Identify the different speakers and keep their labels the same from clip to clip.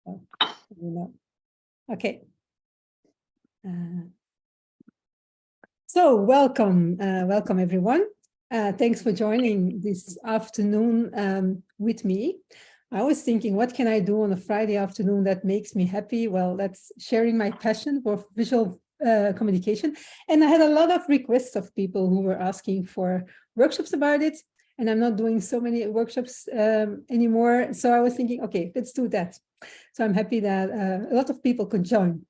Speaker 1: Oh, no. Okay. So welcome everyone. Thanks for joining this afternoon with me. I was thinking, what can I do on a Friday afternoon that makes me happy? Well, that's sharing my passion for visual communication. And I had a lot of requests of people who were asking for workshops about it. And I'm not doing so many workshops anymore. So I was thinking, okay, let's do that. So I'm happy that a lot of people could join.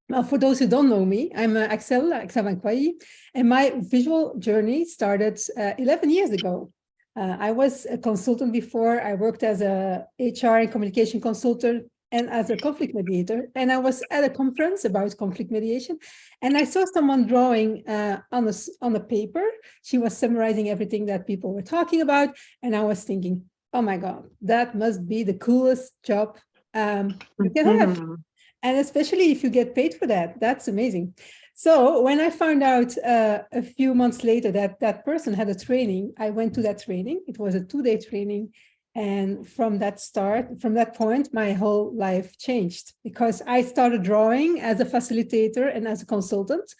Speaker 1: Well, for those who don't know me, I'm Axel Van Kwai, and my visual journey started 11 years ago. I was a consultant before. I worked as a HR and communication consultant and as a conflict mediator. And I was at a conference about conflict mediation, and I saw someone drawing on a paper. She was summarizing everything that people were talking about, and I was thinking, oh my God, that must be the coolest job you can have. And especially if you get paid for that, that's amazing. So when I found out a few months later that that person had a training, I went to that training. It was a 2-day training. And from that point, my whole life changed because I started drawing as a facilitator and as a consultant.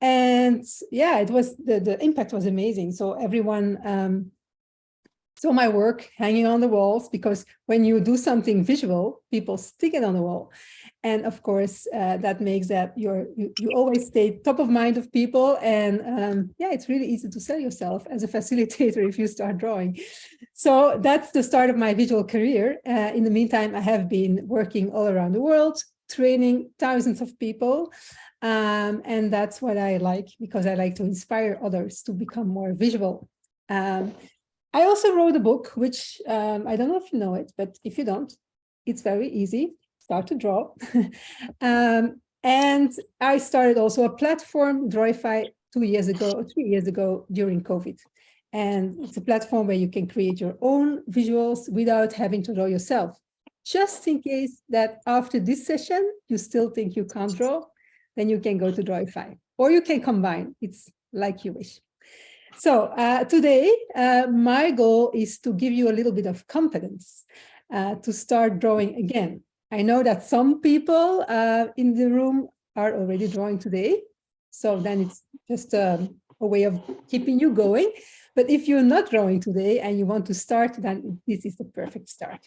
Speaker 1: And yeah, it was the impact was amazing. So everyone saw my work hanging on the walls, because when you do something visual, people stick it on the wall. And of course, that makes that you always stay top of mind of people. And yeah, it's really easy to sell yourself as a facilitator if you start drawing. So that's the start of my visual career. In the meantime, I have been working all around the world, training thousands of people. And that's what I like, because I like to inspire others to become more visual. I also wrote a book, which I don't know if you know it, but if you don't, it's very easy. Start to draw. And I started also a platform, Drawify, 2 years ago or 3 years ago during COVID. And it's a platform where you can create your own visuals without having to draw yourself. Just in case that after this session, you still think you can't draw, then you can go to Drawify, or you can combine. It's like you wish. So today, my goal is to give you a little bit of confidence to start drawing again. I know that some people in the room are already drawing today, so then it's just a way of keeping you going. But if you're not drawing today and you want to start, then this is the perfect start.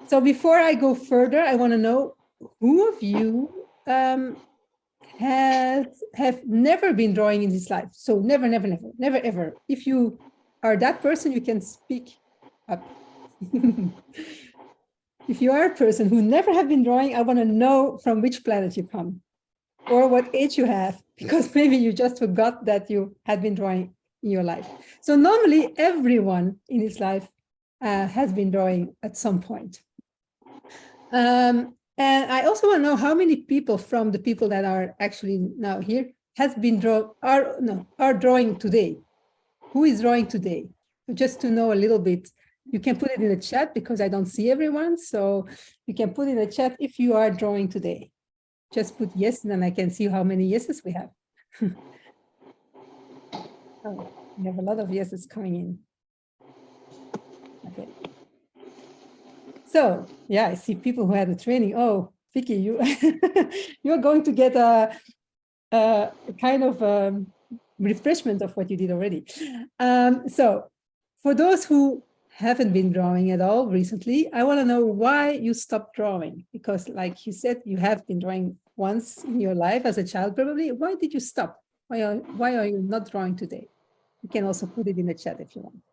Speaker 1: So before I go further, I want to know who of you have never been drawing in his life. So never, ever. If you are that person, you can speak up. If you are a person who never have been drawing, I want to know from which planet you come or what age you have, because maybe you just forgot that you had been drawing in your life. So normally everyone in his life has been drawing at some point. And I also want to know how many people from the people that are actually now here are drawing today. Who is drawing today? Just to know a little bit. You can put it in the chat because I don't see everyone. So you can put in the chat if you are drawing today. Just put yes, and then I can see how many yeses we have. Oh, we have a lot of yeses coming in. Okay. So yeah, I see people who had a training. Oh, Vicky, you're going to get a kind of refreshment of what you did already. So for those who haven't been drawing at all recently, I want to know why you stopped drawing, because like you said, you have been drawing once in your life as a child, probably. Why did you stop? Why are you not drawing today? You can also put it in the chat if you want.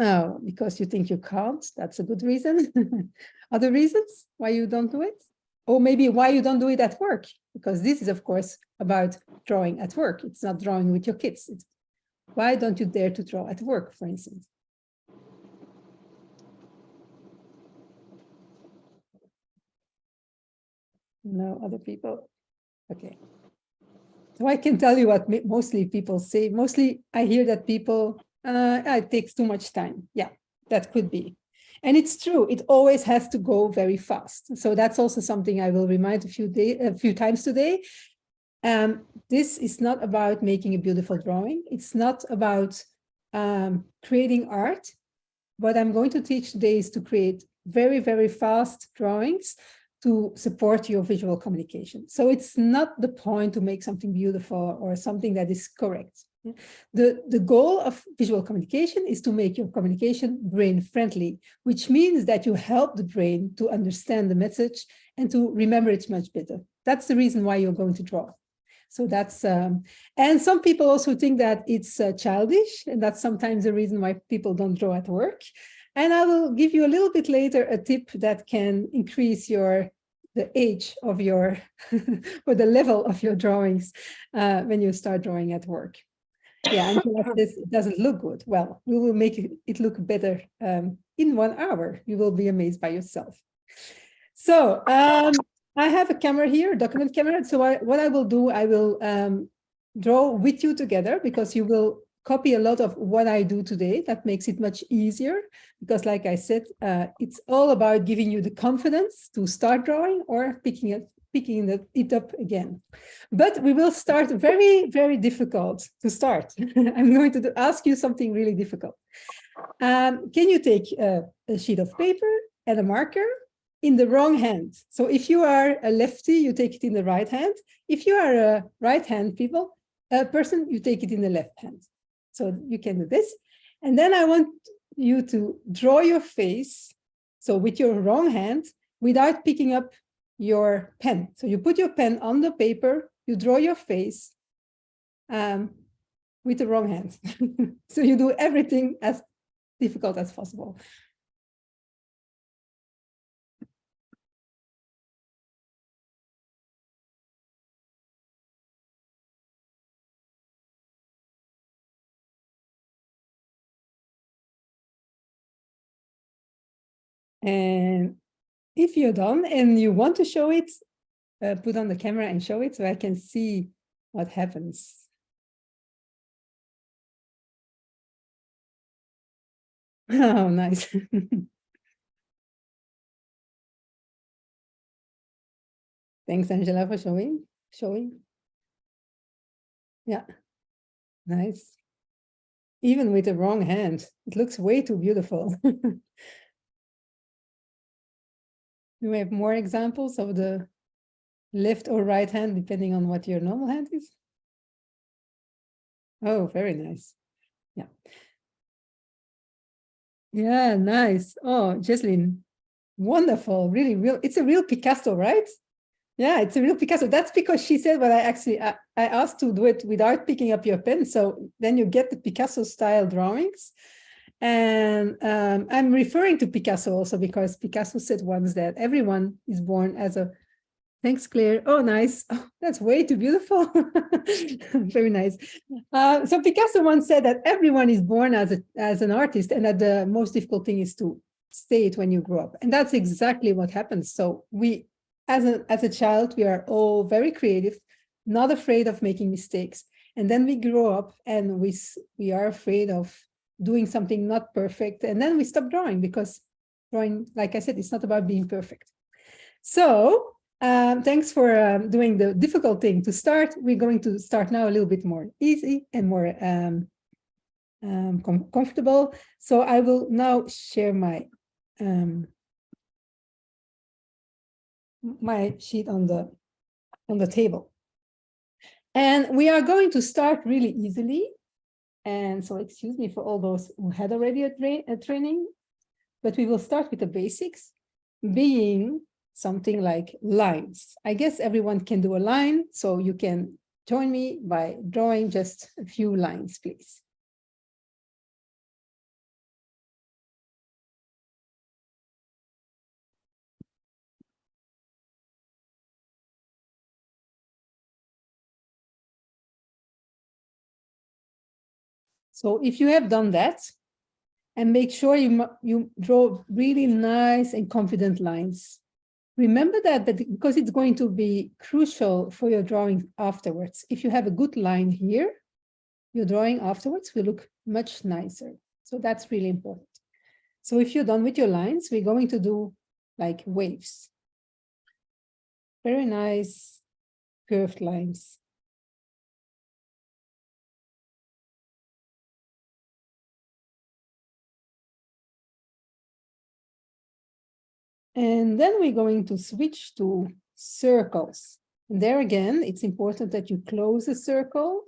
Speaker 1: Oh, because you think you can't. That's a good reason. Other reasons why you don't do it? Or maybe why you don't do it at work? Because this is, of course, about drawing at work. It's not drawing with your kids. Why don't you dare to draw at work, for instance? No other people? Okay. So I can tell you what mostly people say. Mostly I hear that people, it takes too much time. Yeah, that could be. And it's true, it always has to go very fast. So that's also something I will remind a few times today. This is not about making a beautiful drawing. It's not about creating art. What I'm going to teach today is to create very, very fast drawings to support your visual communication. So it's not the point to make something beautiful or something that is correct. The goal of visual communication is to make your communication brain friendly, which means that you help the brain to understand the message and to remember it much better. That's the reason why you're going to draw. So that's, and some people also think that it's childish, and that's sometimes the reason why people don't draw at work. And I will give you a little bit later a tip that can increase the age of your, or the level of your drawings when you start drawing at work. Yeah, and this it doesn't look good. Well, we will make it look better in 1 hour. You will be amazed by yourself. So I have a camera here, a document camera. So what I will do, I will draw with you together, because you will copy a lot of what I do today. That makes it much easier, because like I said, it's all about giving you the confidence to start drawing or picking it up again. But we will start very, very difficult to start. I'm going to ask you something really difficult. Can you take a sheet of paper and a marker in the wrong hand? So if you are a lefty, you take it in the right hand. If you are a right hand person, you take it in the left hand. So you can do this. And then I want you to draw your face, so with your wrong hand, without picking up your pen. So you put your pen on the paper, you draw your face with the wrong hand. So you do everything as difficult as possible. And if you're done and you want to show it, put on the camera and show it so I can see what happens. Oh, nice. Thanks, Angela, for showing. Yeah, nice. Even with the wrong hand, it looks way too beautiful. Do we have more examples of the left or right hand, depending on what your normal hand is? Oh, very nice. Yeah. Yeah, nice. Oh, Jesslyn, wonderful. Really real. It's a real Picasso, right? Yeah, it's a real Picasso. That's because she said, but I asked to do it without picking up your pen. So then you get the Picasso style drawings. And I'm referring to Picasso also because Picasso said once that everyone is born as a, thanks, Claire. Oh, nice. Oh, that's way too beautiful. Very nice. So Picasso once said that everyone is born as an artist, and that the most difficult thing is to stay it when you grow up. And that's exactly what happens. So we, as a child, we are all very creative, not afraid of making mistakes. And then we grow up and we are afraid of doing something not perfect. And then we stop drawing, because drawing, like I said, it's not about being perfect. So thanks for doing the difficult thing to start. We're going to start now a little bit more easy and more comfortable. So I will now share my my sheet on the table. And we are going to start really easily. And so excuse me for all those who had already a training, but we will start with the basics, being something like lines. I guess everyone can do a line, so you can join me by drawing just a few lines, please. So if you have done that, and make sure you draw really nice and confident lines. Remember that because it's going to be crucial for your drawing afterwards. If you have a good line here, your drawing afterwards will look much nicer. So that's really important. So if you're done with your lines, we're going to do like waves. Very nice curved lines. And then we're going to switch to circles. And there again, it's important that you close a circle.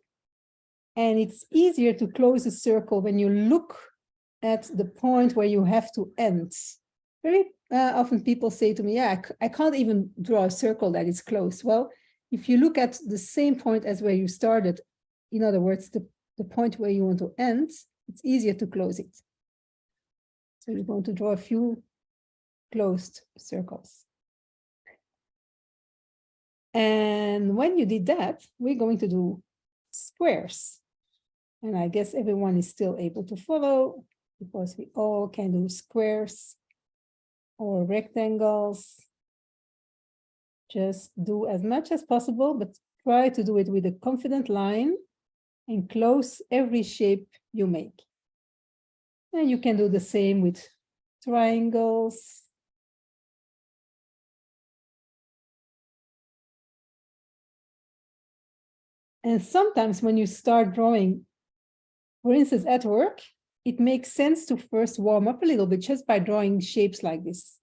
Speaker 1: And it's easier to close a circle when you look at the point where you have to end. Very often people say to me, yeah, I can't even draw a circle that is close. Well, if you look at the same point as where you started, in other words, the point where you want to end, it's easier to close it. So you're going to draw a few closed circles. And when you did that, we're going to do squares. And I guess everyone is still able to follow because we all can do squares or rectangles. Just do as much as possible, but try to do it with a confident line and close every shape you make. And you can do the same with triangles. And sometimes when you start drawing, for instance, at work, it makes sense to first warm up a little bit just by drawing shapes like this.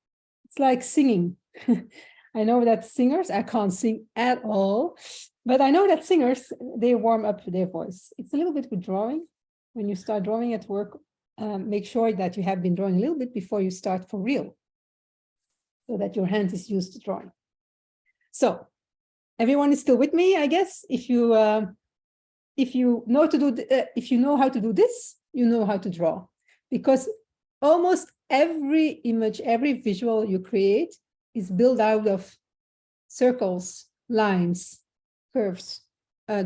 Speaker 1: It's like singing. I know that singers, I can't sing at all, but I know that singers, they warm up their voice. It's a little bit with drawing. When you start drawing at work, make sure that you have been drawing a little bit before you start for real, so that your hand is used to drawing. So everyone is still with me, I guess. If you know to do, if you know how to do this, you know how to draw, because almost every image, every visual you create is built out of circles, lines, curves,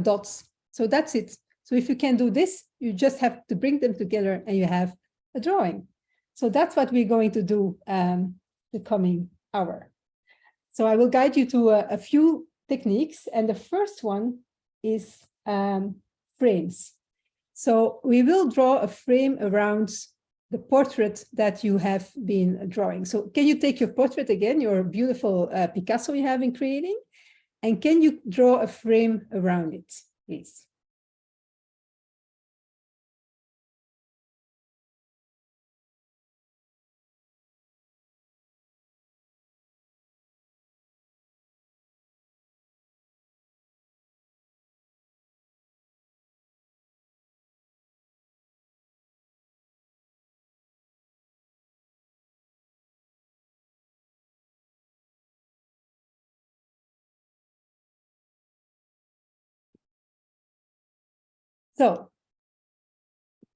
Speaker 1: dots. So that's it. So if you can do this, you just have to bring them together and you have a drawing. So that's what we're going to do the coming hour. So I will guide you to a few techniques. And the first one is frames. So we will draw a frame around the portrait that you have been drawing. So can you take your portrait again, your beautiful Picasso you have been creating, and can you draw a frame around it, please? So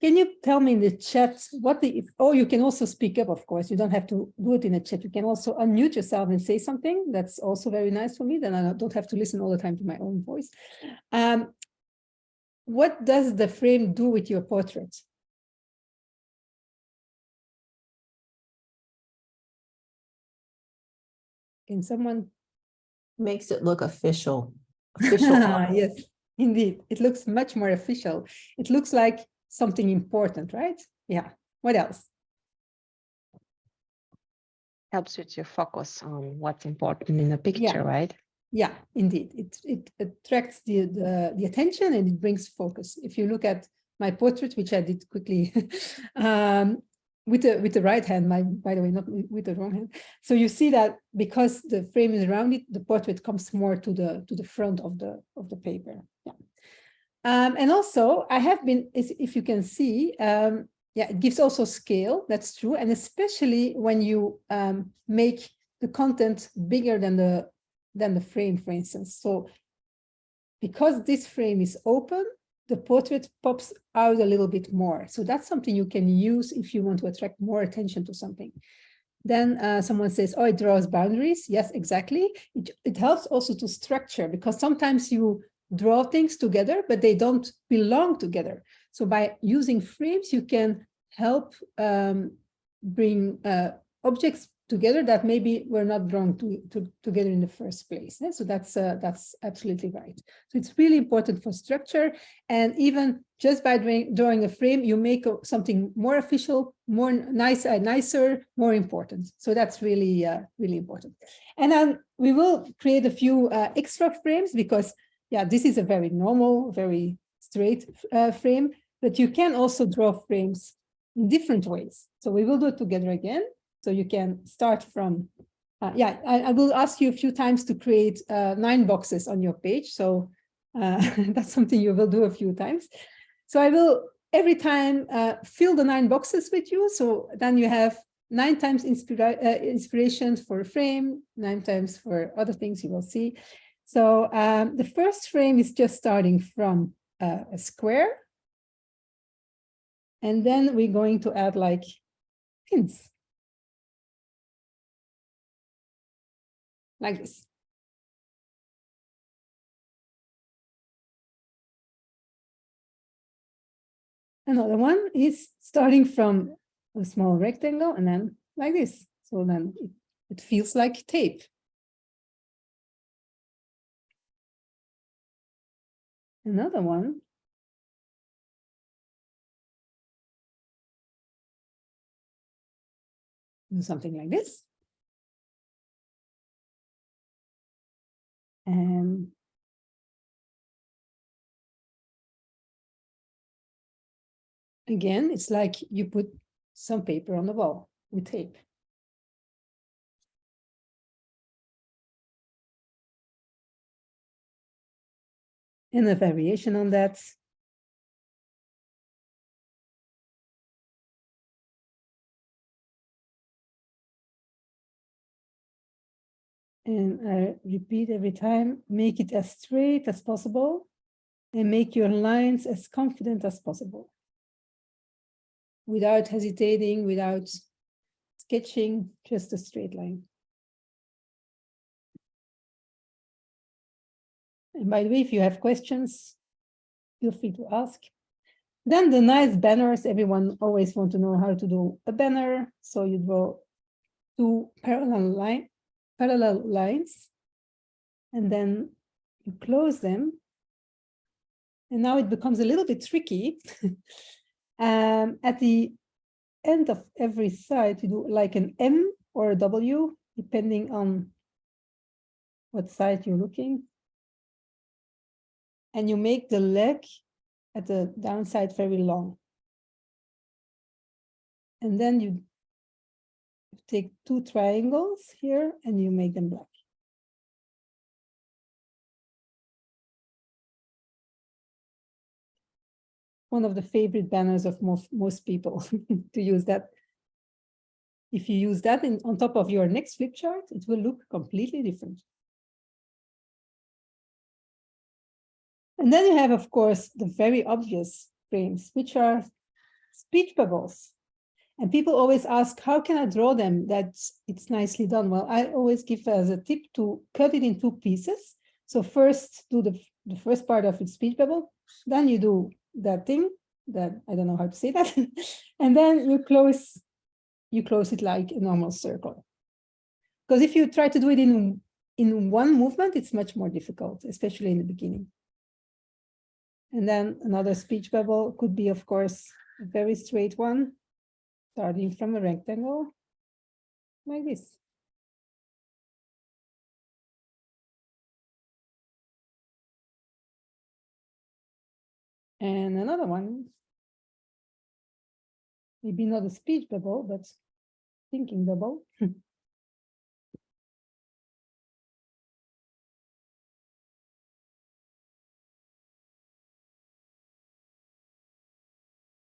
Speaker 1: can you tell me in the chat what the, oh, you can also speak up, of course. You don't have to do it in the chat. You can also unmute yourself and say something. That's also very nice for me. Then I don't have to listen all the time to my own voice. What does the frame do with your portrait? Can someone?
Speaker 2: Makes it look official. Official.
Speaker 1: Yes, indeed. It looks much more official. It looks like something important, right? Yeah. What else?
Speaker 2: Helps with your focus on what's important in the picture, right?
Speaker 1: Yeah, indeed. It attracts the attention and it brings focus. If you look at my portrait, which I did quickly with the right hand, by the way, not with the wrong hand. So you see that because the frame is around it, the portrait comes more to the front of the paper. Yeah. And also I have been, if you can see, yeah, it gives also scale. That's true, and especially when you make the content bigger than the frame, for instance. So because this frame is open, the portrait pops out a little bit more. So that's something you can use if you want to attract more attention to something. Then someone says, oh, it draws boundaries. Yes, exactly. It helps also to structure, because sometimes you draw things together, but they don't belong together. So by using frames, you can help bring objects together that maybe were not drawn together in the first place. Yeah? So that's absolutely right. So it's really important for structure, and even just by drawing a frame, you make something more official, more nicer, more important. So that's really really important. And then we will create a few extra frames, because yeah, this is a very normal, very straight frame, but you can also draw frames in different ways. So we will do it together again. So you can start from Yeah, I will ask you a few times to create 9 boxes on your page. So that's something you will do a few times. So I will every time fill the 9 boxes with you. So then you have 9 times inspiration for a frame, 9 times for other things you will see. So the first frame is just starting from a square. And then we're going to add like pins. Like this. Another one is starting from a small rectangle and then like this. So then it feels like tape. Another one. Do something like this. And again, it's like you put some paper on the wall with tape. And a variation on that. And I repeat every time, make it as straight as possible and make your lines as confident as possible. Without hesitating, without sketching, just a straight line. And by the way, if you have questions, feel free to ask. Then the nice banners, everyone always wants to know how to do a banner. So you draw 2 parallel lines, and then you close them. And now it becomes a little bit tricky. At the end of every side, you do like an M or a W, depending on what side you're looking. And you make the leg at the downside very long. And then you take 2 triangles here and you make them black. One of the favorite banners of most people to use that. If you use that on top of your next flip chart, it will look completely different. And then you have, of course, the very obvious frames, which are speech bubbles. And people always ask, how can I draw them that it's nicely done? Well, I always give as a tip to cut it in 2 pieces. So first do the first part of its speech bubble, then you do that thing that I don't know how to say that, and then you close it like a normal circle. Because if you try to do it in one movement, it's much more difficult, especially in the beginning. And then another speech bubble could be, of course, a very straight one, starting from a rectangle, like this. And another one, maybe not a speech bubble, but thinking bubble.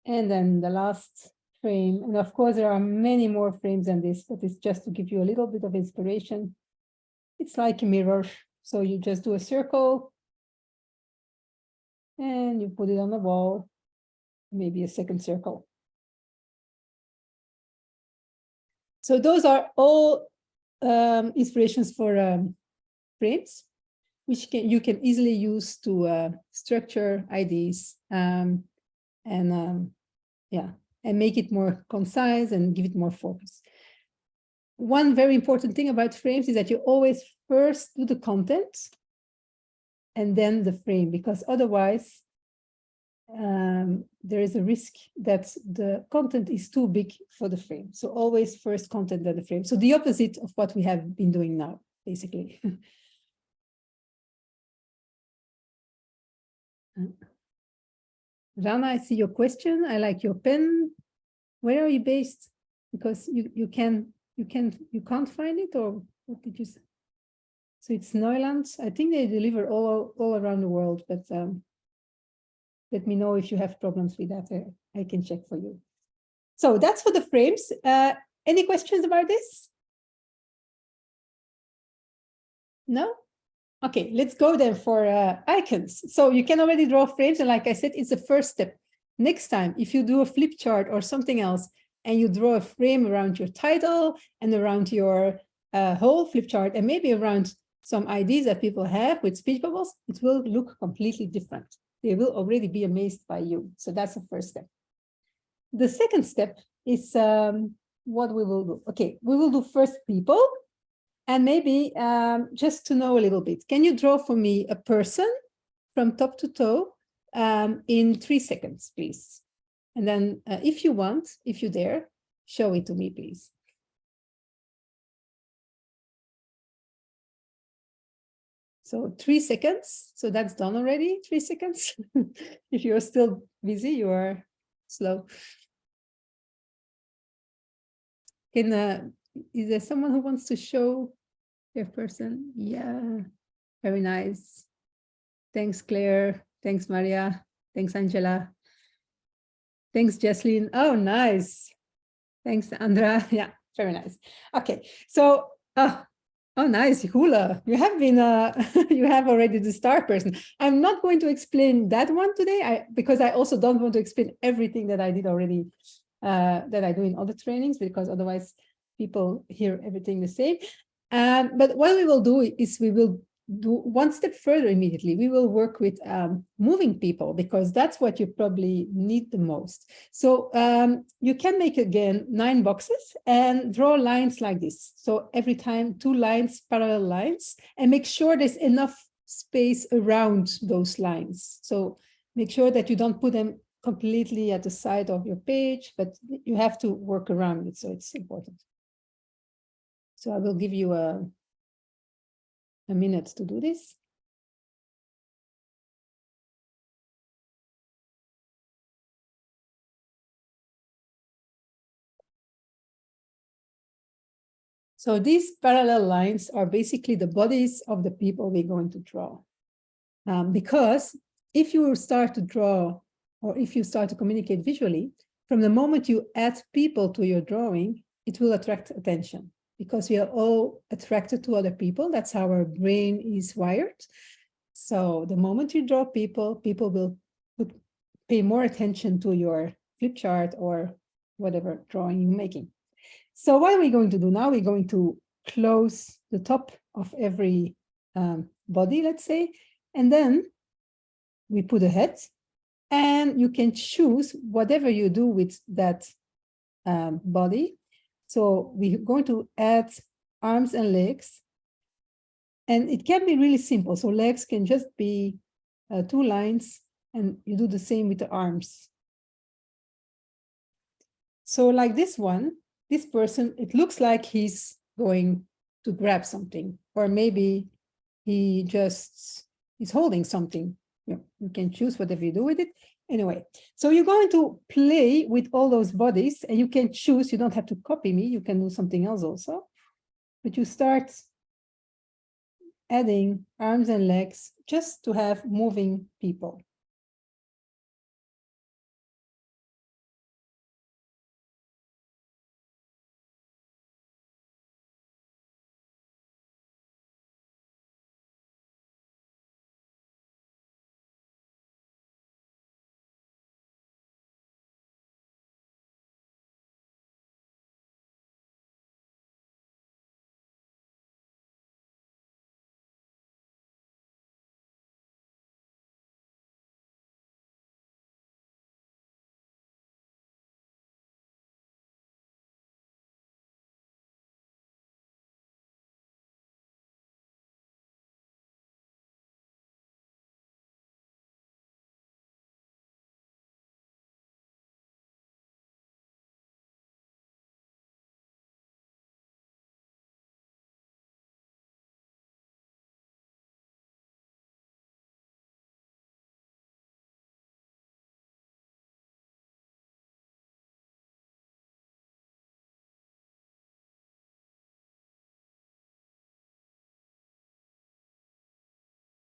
Speaker 1: And then the last frame, and of course there are many more frames than this, but it's just to give you a little bit of inspiration. It's like a mirror, so you just do a circle and you put it on the wall, maybe a second circle. So those are all inspirations for frames, which you can easily use to structure ideas and make it more concise and give it more focus. One very important thing about frames is that you always first do the content and then the frame, because otherwise there is a risk that the content is too big for the frame. So always first content, then the frame. So the opposite of what we have been doing now, basically. Rana, I see your question. I like your pen. Where are you based? Because you can't find it, or What did you say? So it's Neuland. I think they deliver all around the world, but let me know if you have problems with that. I can check for you. So that's for the frames. Any questions about this? No? Okay, let's go then for icons. So you can already draw frames. And like I said, it's the first step. Next time, if you do a flip chart or something else, and you draw a frame around your title and around your whole flip chart, and maybe around some ideas that people have with speech bubbles, it will look completely different. They will already be amazed by you. So that's the first step. The second step is what we will do. Okay, we will do first people. And maybe just to know a little bit, can you draw for me a person from top to toe in 3 seconds, please? And then if you want, if you dare, show it to me, please. So 3 seconds. So that's done already, 3 seconds. If you're still busy, you are slow. Is there someone who wants to show their person? Yeah, very nice. Thanks, Claire. Thanks, Maria. Thanks, Angela. Thanks, Jesslyn. Oh, nice. Thanks, Andra. Yeah, very nice. Okay, so, oh, nice, Hula. You have been, you have already the star person. I'm not going to explain that one today, because I also don't want to explain everything that I did already, that I do in other trainings, because otherwise people hear everything the same. But what we will do is we will do one step further immediately. We will work with moving people, because that's what you probably need the most. So you can make, again, 9 boxes and draw lines like this. So every time 2 lines, parallel lines, and make sure there's enough space around those lines. So make sure that you don't put them completely at the side of your page, but you have to work around it. So it's important. So I will give you a minute to do this. So these parallel lines are basically the bodies of the people we're going to draw. Because if you start to draw, or if you start to communicate visually, from the moment you add people to your drawing, it will attract attention, because we are all attracted to other people. That's how our brain is wired. So the moment you draw people, people will pay more attention to your flip chart or whatever drawing you're making. So what are we going to do now? We're going to close the top of every body, let's say, and then we put a head, and you can choose whatever you do with that body. So we're going to add arms and legs, and it can be really simple. So legs can just be 2 lines, and you do the same with the arms. So like this one, this person, it looks like he's going to grab something, or maybe he just is holding something. You can choose whatever you do with it. Anyway, so you're going to play with all those bodies, and you can choose. You don't have to copy me. You can do something else also. But you start adding arms and legs just to have moving people.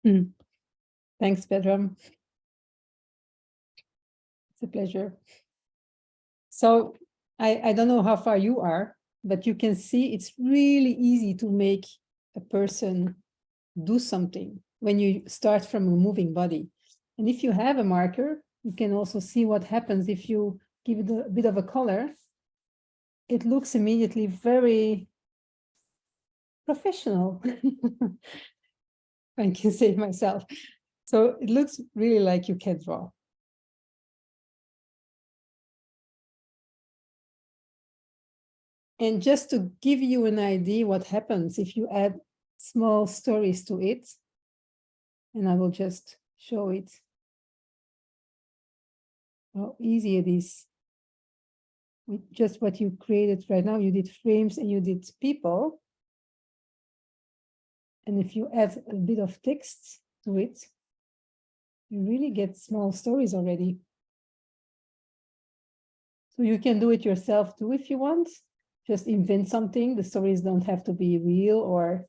Speaker 1: Thanks, Pedram. It's a pleasure. So I don't know how far you are, but you can see it's really easy to make a person do something when you start from a moving body. And if you have a marker, you can also see what happens if you give it a bit of a color. It looks immediately very professional. I can say it myself. So it looks really like you can draw. And just to give you an idea what happens if you add small stories to it, and I will just show it how easy it is. With just what you created right now, you did frames and you did people. And if you add a bit of text to it, you really get small stories already. So you can do it yourself too if you want. Just invent something. The stories don't have to be real or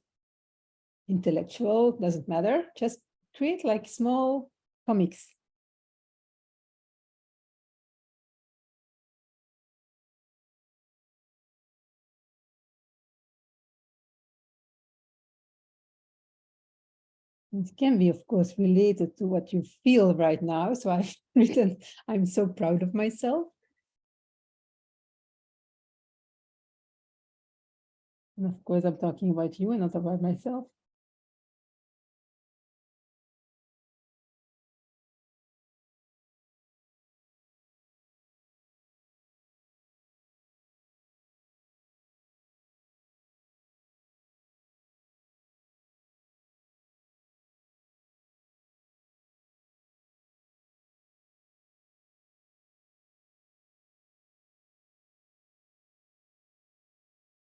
Speaker 1: intellectual, doesn't matter. Just create like small comics. It can be, of course, related to what you feel right now. So I've written, I'm so proud of myself. And of course, I'm talking about you and not about myself.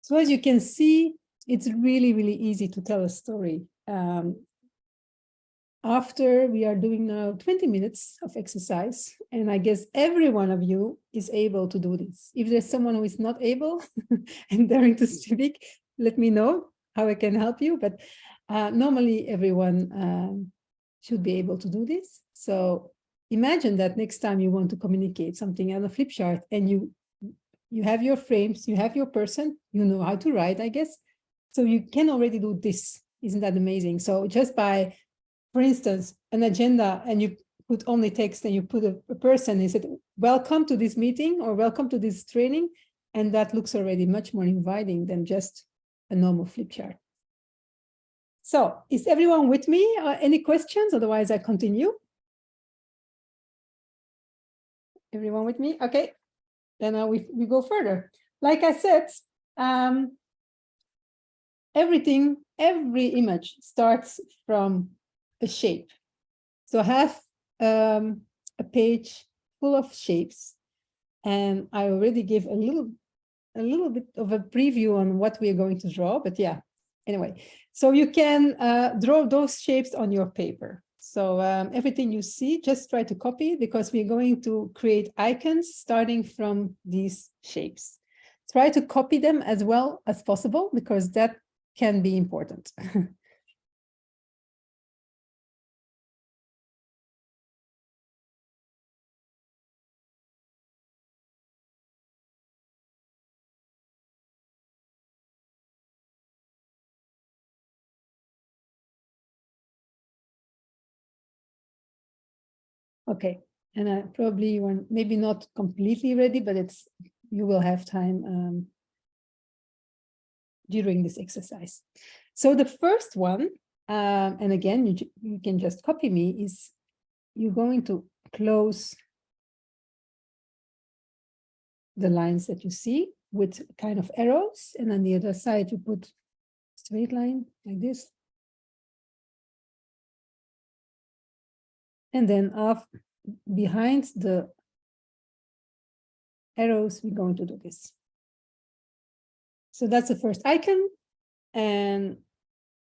Speaker 1: So as you can see, it's really, really easy to tell a story. After we are doing now 20 minutes of exercise, and I guess every one of you is able to do this. If there's someone who is not able and daring to speak, let me know how I can help you. But normally everyone should be able to do this. So imagine that next time you want to communicate something on a flip chart and you have your frames, you have your person, you know how to write, I guess. So you can already do this. Isn't that amazing? So just by, for instance, an agenda and you put only text and you put a person, is it welcome to this meeting or welcome to this training? And that looks already much more inviting than just a normal flip chart. So is everyone with me? Any questions? Otherwise I continue. Everyone with me? Okay. Then we go further. Like I said, every image starts from a shape. So I have a page full of shapes, and I already gave a little bit of a preview on what we are going to draw, but yeah, anyway. So you can draw those shapes on your paper. So everything you see, just try to copy, because we're going to create icons starting from these shapes. Try to copy them as well as possible, because that can be important. Okay, and I probably you maybe not completely ready, but you will have time during this exercise. So the first one, and again, you can just copy me, is you're going to close the lines that you see with kind of arrows, and on the other side you put straight line like this. And then behind the arrows, we're going to do this. So that's the first icon. And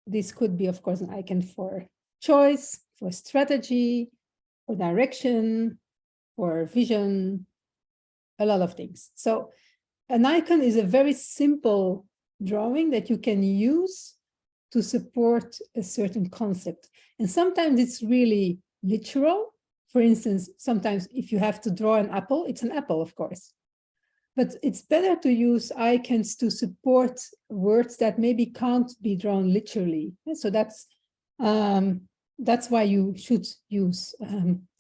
Speaker 1: this could be, of course, an icon for choice, for strategy, for direction, for vision, a lot of things. So an icon is a very simple drawing that you can use to support a certain concept. And sometimes it's really literal. For instance, sometimes if you have to draw an apple, it's an apple, of course. But it's better to use icons to support words that maybe can't be drawn literally. So that's why you should use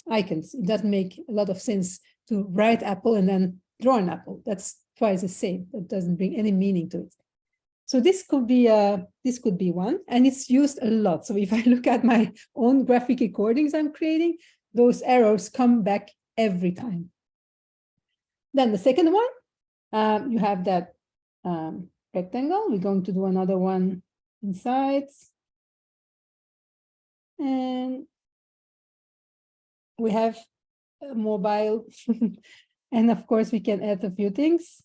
Speaker 1: icons. It doesn't make a lot of sense to write apple and then draw an apple. That's twice the same. That doesn't bring any meaning to it. So this could be one, and it's used a lot. So if I look at my own graphic recordings I'm creating, those arrows come back every time. Then the second one, you have that rectangle. We're going to do another one inside. And we have a mobile. And of course, we can add a few things.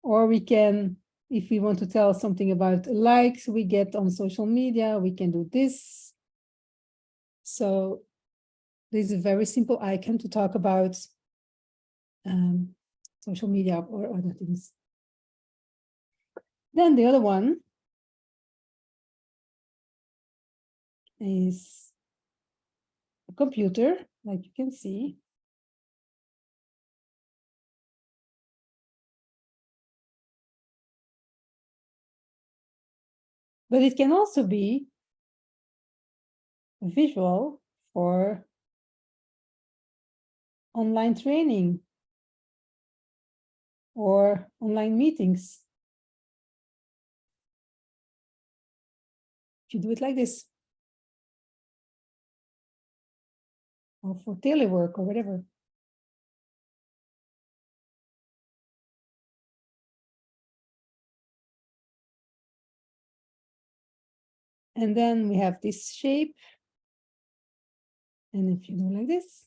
Speaker 1: Or we can, if we want to tell something about likes we get on social media, we can do this. So this is a very simple icon to talk about social media or other things. Then the other one is a computer, like you can see. But it can also be visual for online training or online meetings. If you do it like this, or for telework or whatever. And then we have this shape. And if you do like this,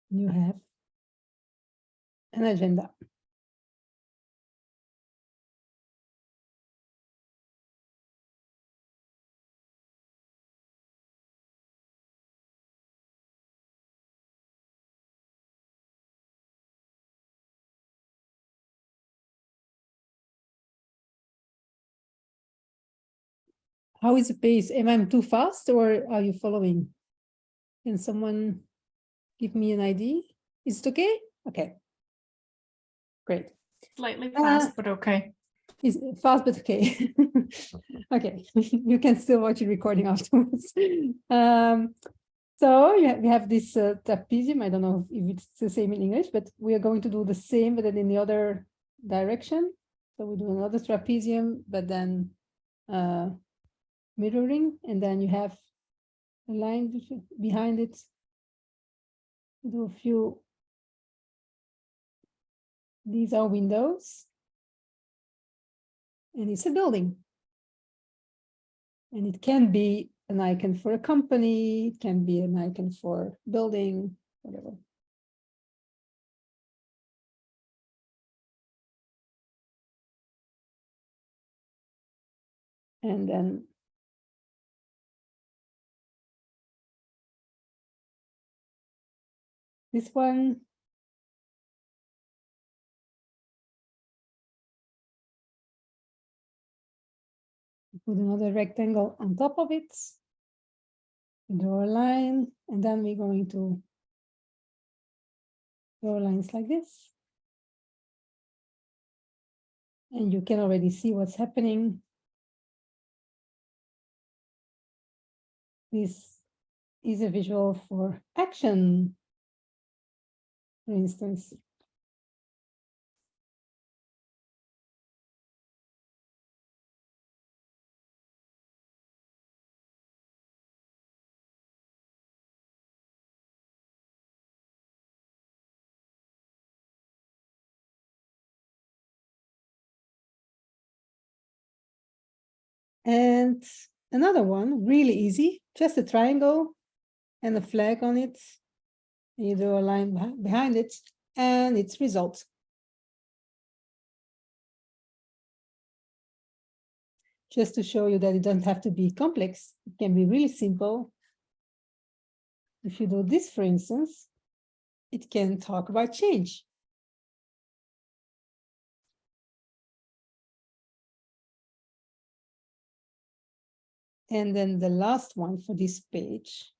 Speaker 1: you have an agenda. How is the pace? Am I too fast or are you following? Can someone give me an idea? Is it okay? Okay. Great.
Speaker 3: Slightly fast, but okay.
Speaker 1: It's fast, but okay. Okay, you can still watch the recording afterwards. So we have this trapezium. I don't know if it's the same in English, but we are going to do the same, but then in the other direction. So we do another trapezium, but then mirroring, and then you have a line behind it. Do a few. These are windows. And it's a building. And it can be an icon for a company, it can be an icon for building, whatever. And then this one. Put another rectangle on top of it. Draw a line, and then we're going to draw lines like this. And you can already see what's happening. This is a visual for action, for instance. And another one, really easy, just a triangle and a flag on it. You draw a line behind it, and it's result. Just to show you that it doesn't have to be complex, it can be really simple. If you do this, for instance, it can talk about change. And then the last one for this page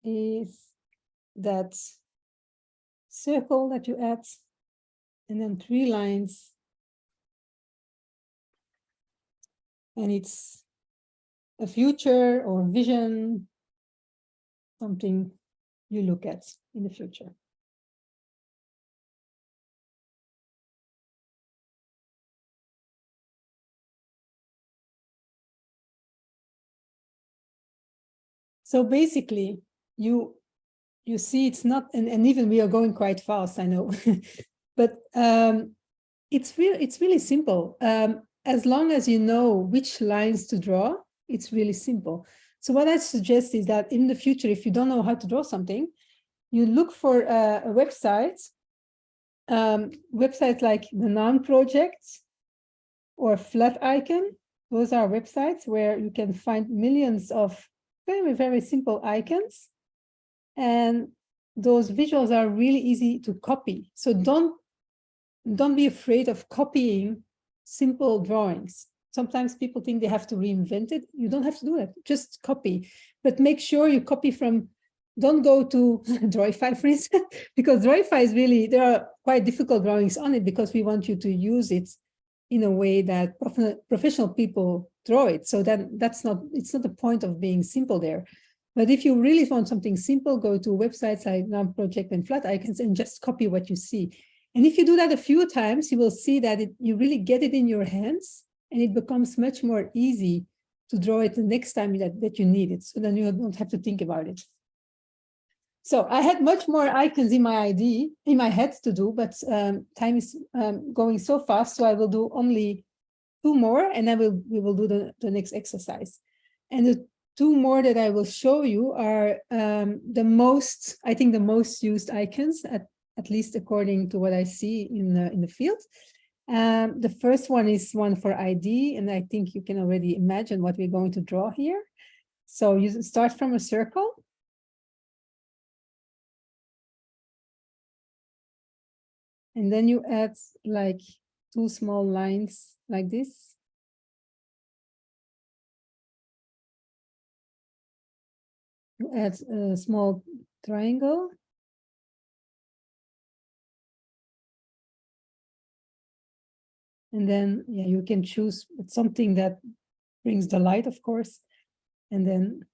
Speaker 1: is that circle that you add, and then 3 lines. And it's a future or vision, something you look at in the future. So basically, you see it's not, and even we are going quite fast, I know, but it's really simple. As long as you know which lines to draw, it's really simple. So what I suggest is that in the future, if you don't know how to draw something, you look for a website, websites like the Noun Project or Flat Icon. Those are websites where you can find millions of very, very simple icons. And those visuals are really easy to copy. So don't be afraid of copying simple drawings. Sometimes people think they have to reinvent it. You don't have to do that. Just copy, but make sure you copy from, don't go to Drawify, for instance, because Drawify is really, there are quite difficult drawings on it because we want you to use it in a way that professional people draw it. So it's not the point of being simple there. But if you really want something simple, go to websites like Noun Project and Flat Icons and just copy what you see. And if you do that a few times, you will see that you really get it in your hands, and it becomes much more easy to draw it the next time that you need it. So then you don't have to think about it. So I had much more icons in my head to do, but time is going so fast, so I will do only 2 more, and then we will do the next exercise. And the 2 more that I will show you are the most used icons, at least according to what I see in the field. The first one is one for ID, and I think you can already imagine what we're going to draw here. So you start from a circle. And then you add like 2 small lines like this. You add a small triangle. And then, yeah, you can choose something that brings the light, of course. And then,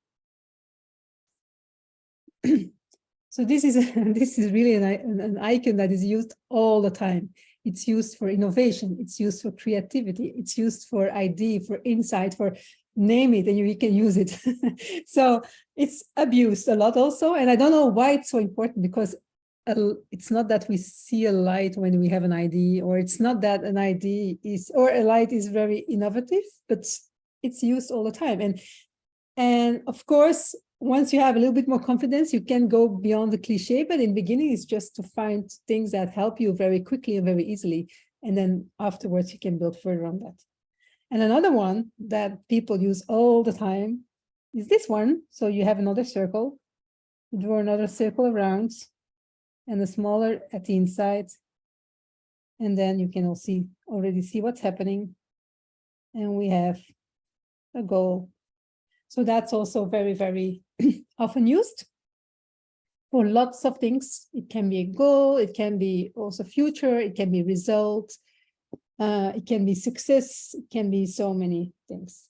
Speaker 1: so this is really an icon that is used all the time. It's used for innovation. It's used for creativity. It's used for ID, for insight, for name it, and you can use it. So it's abused a lot also. And I don't know why it's so important, because it's not that we see a light when we have an ID, or it's not that an ID is, or a light is very innovative, but it's used all the time. And of course, once you have a little bit more confidence, you can go beyond the cliche, but in the beginning, it's just to find things that help you very quickly and very easily. And then afterwards, you can build further on that. And another one that people use all the time is this one. So you have another circle, you draw another circle around, and a smaller at the inside. And then you can already see what's happening. And we have a goal. So that's also very, very often used for lots of things. It can be a goal, it can be also future, it can be result, it can be success, it can be so many things.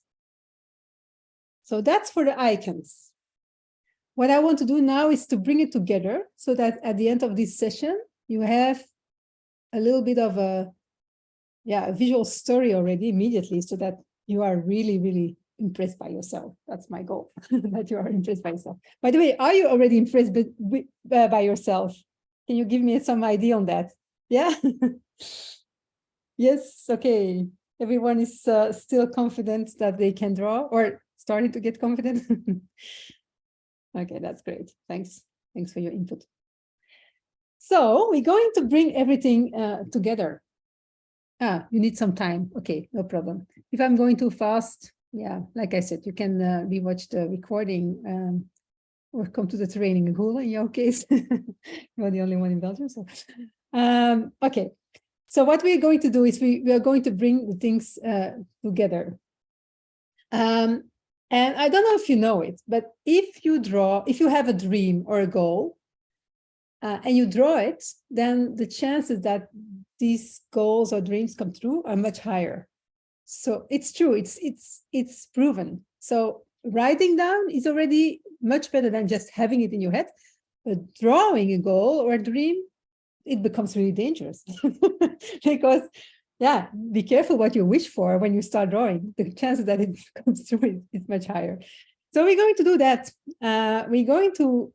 Speaker 1: So that's for the icons. What I want to do now is to bring it together so that at the end of this session, you have a little bit of a visual story already immediately, so that you are really, really impressed by yourself. That's my goal, that you are impressed by yourself. By the way, are you already impressed by yourself? Can you give me some idea on that? Yeah. Yes. Okay. Everyone is still confident that they can draw, or starting to get confident. Okay, that's great. Thanks. Thanks for your input. So we're going to bring everything together. You need some time. Okay, no problem. If I'm going too fast, yeah, like I said, you can rewatch the recording or come to the training in Hula in your case. You're the only one in Belgium. So, okay. So what we're going to do is we are going to bring the things together. And I don't know if you know it, but if you have a dream or a goal, and you draw it, then the chances that these goals or dreams come true are much higher. So it's true, it's proven. So writing down is already much better than just having it in your head. But drawing a goal or a dream, it becomes really dangerous. Because, yeah, be careful what you wish for when you start drawing. The chances that it comes true is much higher. So we're going to do that. We're going to,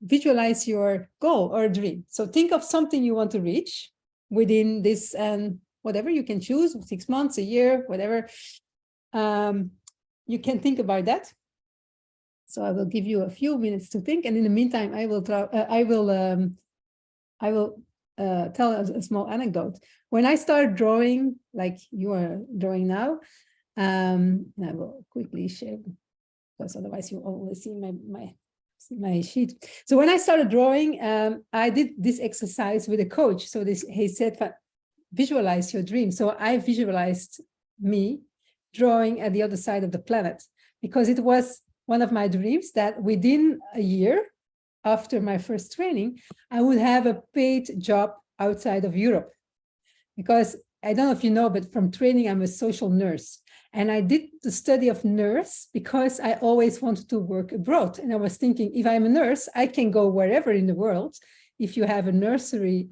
Speaker 1: visualize your goal or dream. So think of something you want to reach within this, whatever you can choose, 6 months, a year, whatever. You can think about that. So I will give you a few minutes to think, and in the meantime, I will tell a small anecdote. When I started drawing, like you are drawing now, and I will quickly share, because otherwise you only see my sheet. So when I started drawing, I did this exercise with a coach. So he said, visualize your dream. So I visualized me drawing at the other side of the planet, because it was one of my dreams that within a year after my first training, I would have a paid job outside of Europe. Because I don't know if you know, but from training, I'm a social nurse. And I did the study of nurse because I always wanted to work abroad. And I was thinking, if I'm a nurse, I can go wherever in the world. If you have a nursery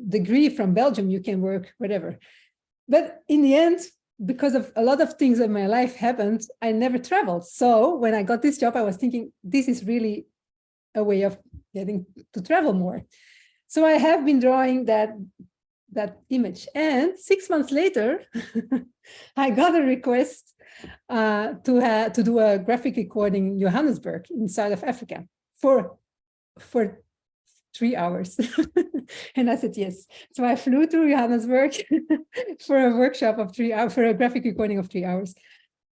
Speaker 1: degree from Belgium, you can work wherever. But in the end, because of a lot of things in my life happened, I never traveled. So when I got this job, I was thinking, this is really a way of getting to travel more. So I have been drawing that image. And 6 months later, I got a request to do a graphic recording in Johannesburg, in South of Africa, for 3 hours. And I said yes. So I flew to Johannesburg for a workshop of 3 hours, for a graphic recording of 3 hours.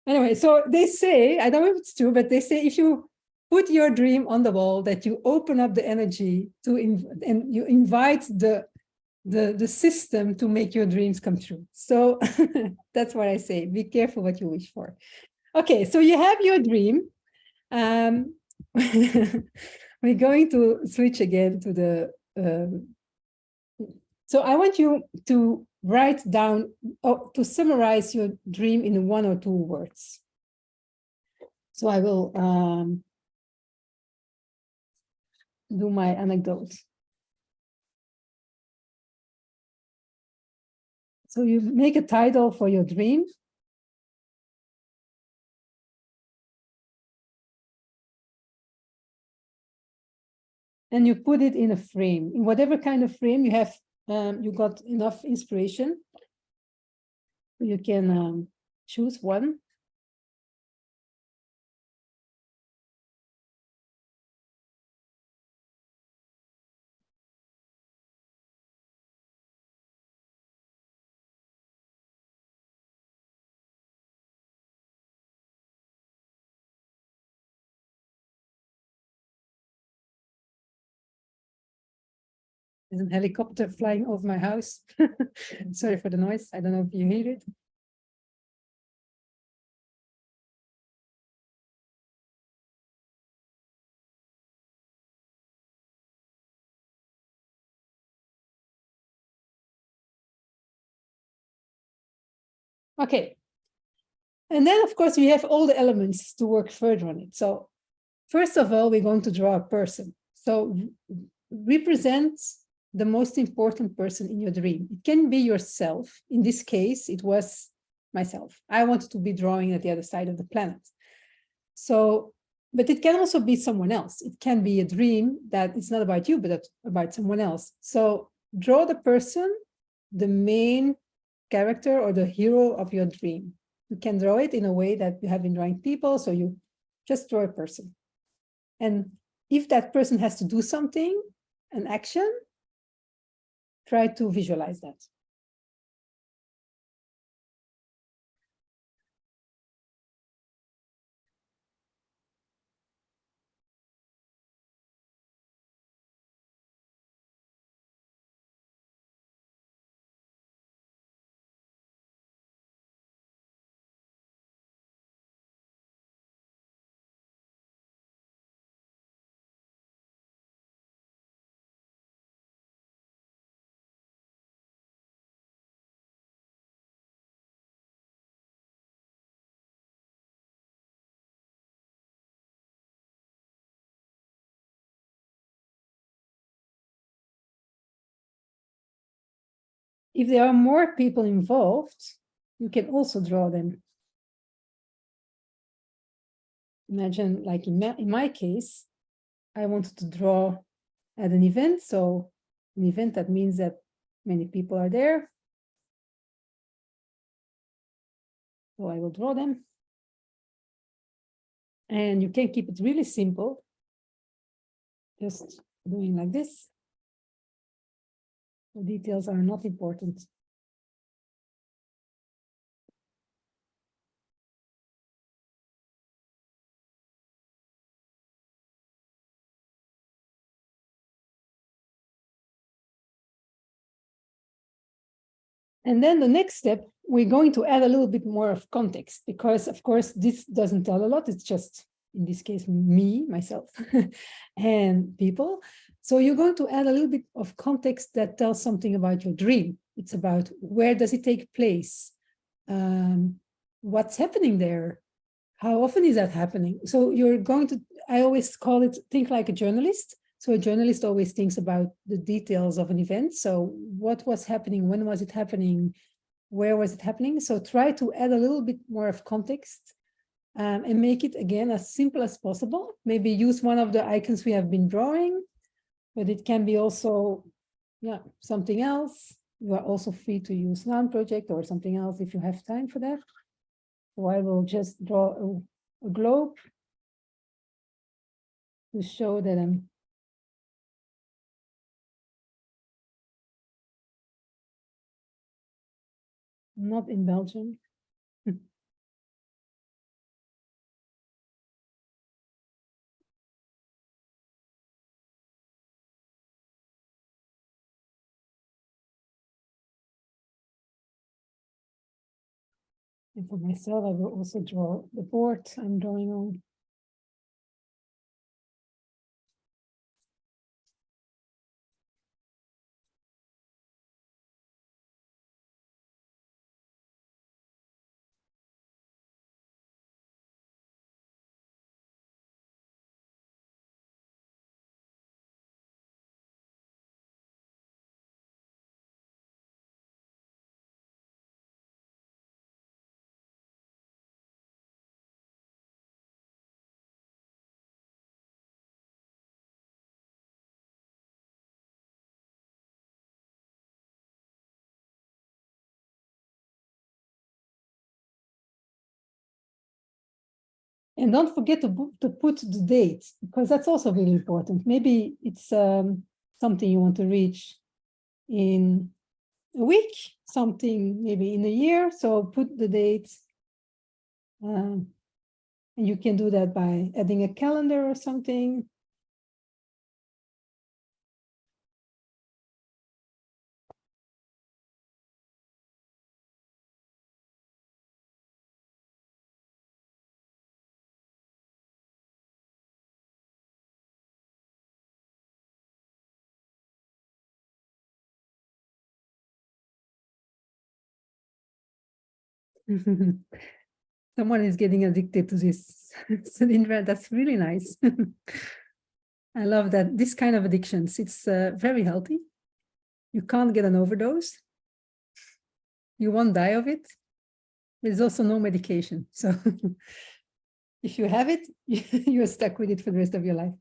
Speaker 1: Anyway, so they say, I don't know if it's true, but they say if you put your dream on the wall, that you open up the energy and you invite the system to make your dreams come true. So that's what I say. Be careful what you wish for. Okay, so you have your dream. We're going to switch again to the... so I want you to write down, to summarize your dream in 1 or 2 words. So I will do my anecdote. So you make a title for your dream. And you put it in a frame. In whatever kind of frame you have, you got enough inspiration. You can choose one. There's a helicopter flying over my house. Sorry for the noise. I don't know if you hear it. Okay. And then, of course, we have all the elements to work further on it. So first of all, we're going to draw a person. So represent the most important person in your dream. It can be yourself. In this case, it was myself. I wanted to be drawing at the other side of the planet. So, but it can also be someone else. It can be a dream that it's not about you, but about someone else. So draw the person, the main character or the hero of your dream. You can draw it in a way that you have been drawing people. So you just draw a person. And if that person has to do something, an action, try to visualize that. if there are more people involved, you can also draw them. Imagine, like in my case, I wanted to draw at an event. So an event, that means that many people are there. So I will draw them. And you can keep it really simple. Just doing like this. The details are not important. And then the next step, we're going to add a little bit more of context, because of course, this doesn't tell a lot. It's just, in this case, me, myself, and people. So you're going to add a little bit of context that tells something about your dream. It's about, where does it take place? What's happening there? How often is that happening? So you're going to, I always call it, think like a journalist. So a journalist always thinks about the details of an event. So what was happening? When was it happening? Where was it happening? So try to add a little bit more of context, and make it, again, as simple as possible. Maybe use one of the icons we have been drawing, but it can be also, yeah, something else. You are also free to use non-project or something else if you have time for that. So I will just draw a globe to show that I'm not in Belgium. And for myself, I will also draw the board I'm drawing on. And don't forget to put the date, because that's also really important. Maybe it's something you want to reach in a week, something maybe in a year. So put the date. And you can do that by adding a calendar or something. Someone is getting addicted to this. So that's really nice. I love that, this kind of addictions. It's very healthy. You can't get an overdose. You won't die of it. There's also no medication. So if you have it, you're stuck with it for the rest of your life.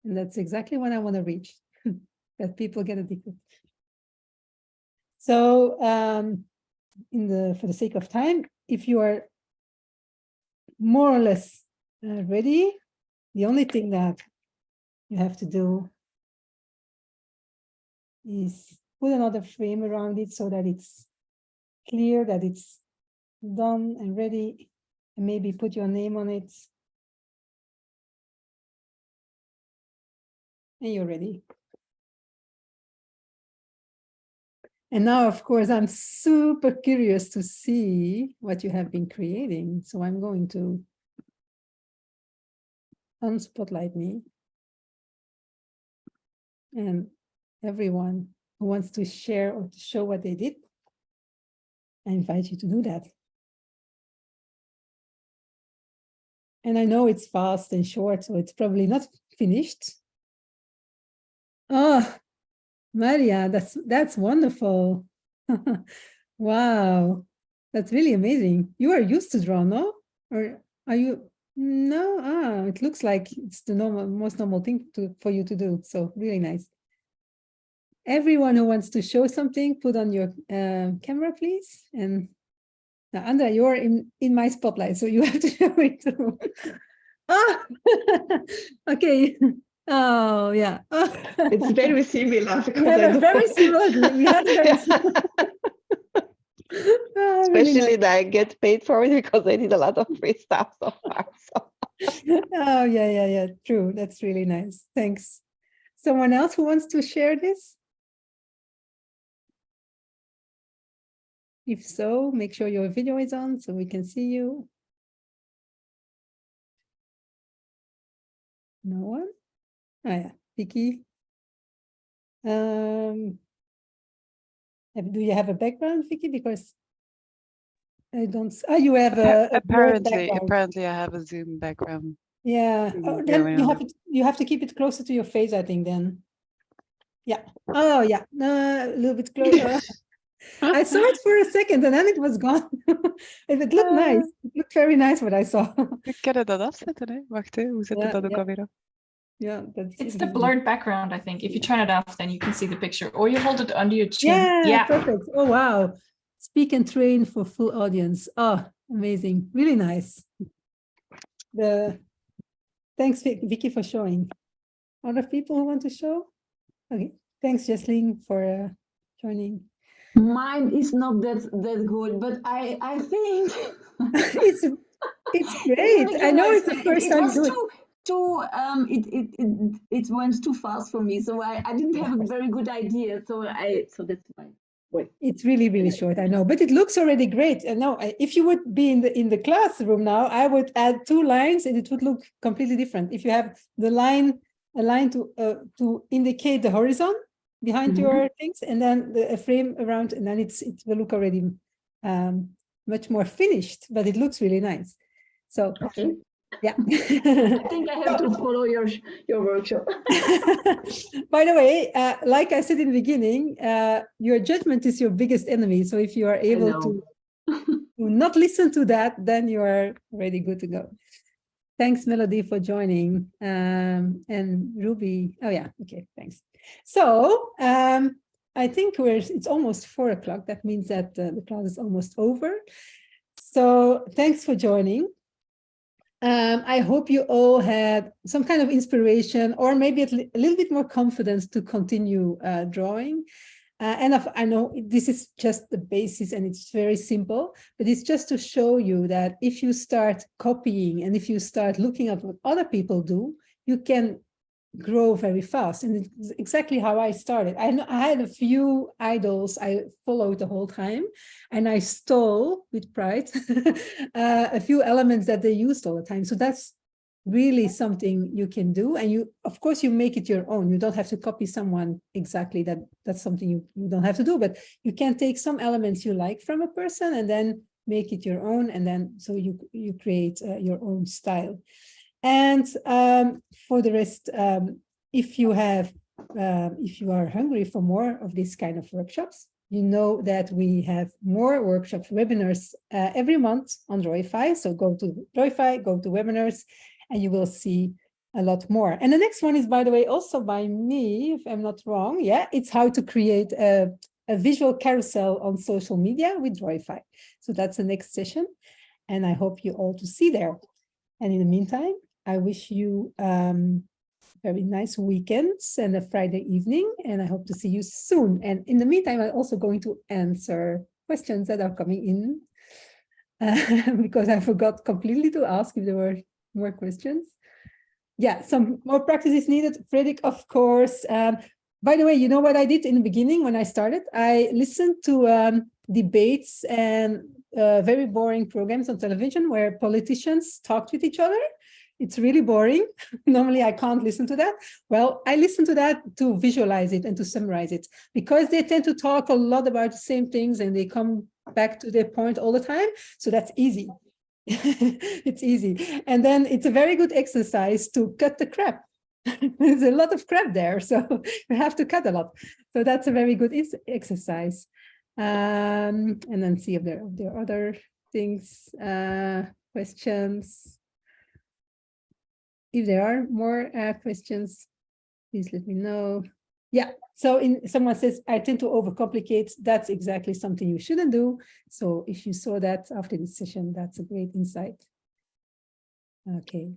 Speaker 1: And that's exactly what I want to reach, that people get addicted. So for the sake of time, if you are more or less ready, the only thing that you have to do is put another frame around it so that it's clear that it's done and ready, and maybe put your name on it. And you're ready. And now, of course, I'm super curious to see what you have been creating. So I'm going to unspotlight me. And everyone who wants to share or to show what they did, I invite you to do that. And I know it's fast and short, so it's probably not finished. Oh, Maria, that's wonderful. Wow, that's really amazing. You are used to draw, no? Or are you? No, it looks like it's the most normal thing for you to do. So really nice. Everyone who wants to show something, put on your camera, please. And now, Andrea, you're in my spotlight, so you have to show it too. Ah, okay. Oh, yeah.
Speaker 2: It's very similar.
Speaker 1: We have a very similar. We have a very similar. Oh, really
Speaker 2: Especially
Speaker 1: nice.
Speaker 2: that I get paid for it because I did a lot of free stuff so far. So.
Speaker 1: Oh, yeah. True. That's really nice. Thanks. Someone else who wants to share this? If so, make sure your video is on so we can see you. No one? Oh, yeah. Vicky. Do you have a background, Vicky? Because I don't. Oh, you have a blurred background.
Speaker 4: Apparently, I have a Zoom background.
Speaker 1: Yeah. Oh, then you have to keep it closer to your face, I think. Then. Yeah. Oh, yeah. A little bit closer. I saw it for a second and then it was gone. It looked nice. It looked very nice what I saw.
Speaker 4: We kunnen dat afzetten, hè? Wacht, hè. Hoe zet je dat ook alweer op?
Speaker 1: Yeah,
Speaker 3: it's the blurred background, I think. If you turn it off, then you can see the picture, or you hold it under your chin.
Speaker 1: Yeah, perfect. Oh, wow. Speak and train for full audience. Oh, amazing. Really nice. Thanks, Vicky, for showing. Other people who want to show? Okay. Thanks, Jesseline, for joining.
Speaker 5: Mine is not that good, but I think
Speaker 1: it's great. I know it's the first time you do it.
Speaker 5: It went too fast for me, so I didn't have a very good idea. So that's why. Wait.
Speaker 1: It's really short, I know, but it looks already great. And now, if you would be in the classroom now, I would add 2 lines, and it would look completely different. If you have a line to indicate the horizon behind your things, and then a frame around, and then it will look already much more finished. But it looks really nice. So.
Speaker 5: Okay.
Speaker 1: Yeah.
Speaker 5: I think I have to follow your workshop.
Speaker 1: By the way, like I said in the beginning, your judgment is your biggest enemy. So if you are able to not listen to that, then you are already good to go. Thanks, Melody, for joining. And Ruby. Oh, yeah. Okay, thanks. So I think it's almost 4 o'clock. That means that the class is almost over. So thanks for joining. I hope you all had some kind of inspiration, or maybe a little bit more confidence to continue drawing. And I know this is just the basis and it's very simple, but it's just to show you that if you start copying and if you start looking at what other people do, you can grow very fast. And it's exactly how I started. I had a few idols I followed the whole time, and I stole with pride a few elements that they used all the time. So that's really something you can do. And of course, you make it your own. You don't have to copy someone exactly. That's something you don't have to do, but you can take some elements you like from a person and then make it your own. And then so you create your own style. And for the rest, if you are hungry for more of this kind of workshops, you know that we have more workshops, webinars every month on Drawify. So go to Drawify, go to webinars, and you will see a lot more. And the next one is, by the way, also by me, if I'm not wrong. Yeah, it's how to create a visual carousel on social media with Drawify. So that's the next session, and I hope you all to see there. And in the meantime, I wish you very nice weekends and a Friday evening, and I hope to see you soon. And in the meantime, I'm also going to answer questions that are coming in because I forgot completely to ask if there were more questions. Yeah, some more practice is needed. Fredrik, of course. By the way, you know what I did in the beginning when I started? I listened to debates and very boring programs on television where politicians talked with each other. It's really boring. Normally, I can't listen to that. Well, I listen to that to visualize it and to summarize it, because they tend to talk a lot about the same things and they come back to their point all the time. So that's easy. It's easy. And then it's a very good exercise to cut the crap. There's a lot of crap there, so you have to cut a lot. So that's a very good exercise. And then see if there are other things, questions. If there are more questions, please let me know. Yeah, so someone says, I tend to overcomplicate. That's exactly something you shouldn't do. So if you saw that after this session, that's a great insight. Okay.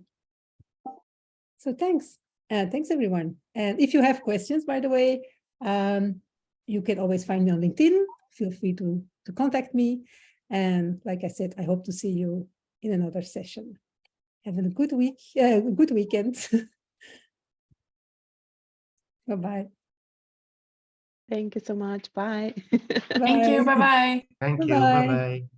Speaker 1: So thanks. Thanks, everyone. And if you have questions, by the way, you can always find me on LinkedIn. Feel free to contact me. And like I said, I hope to see you in another session. Have a good week, good weekend. Bye-bye.
Speaker 2: Thank you so much. Bye.
Speaker 3: Thank you. Bye-bye.
Speaker 6: Thank you.
Speaker 1: Bye-bye.
Speaker 6: Bye-bye.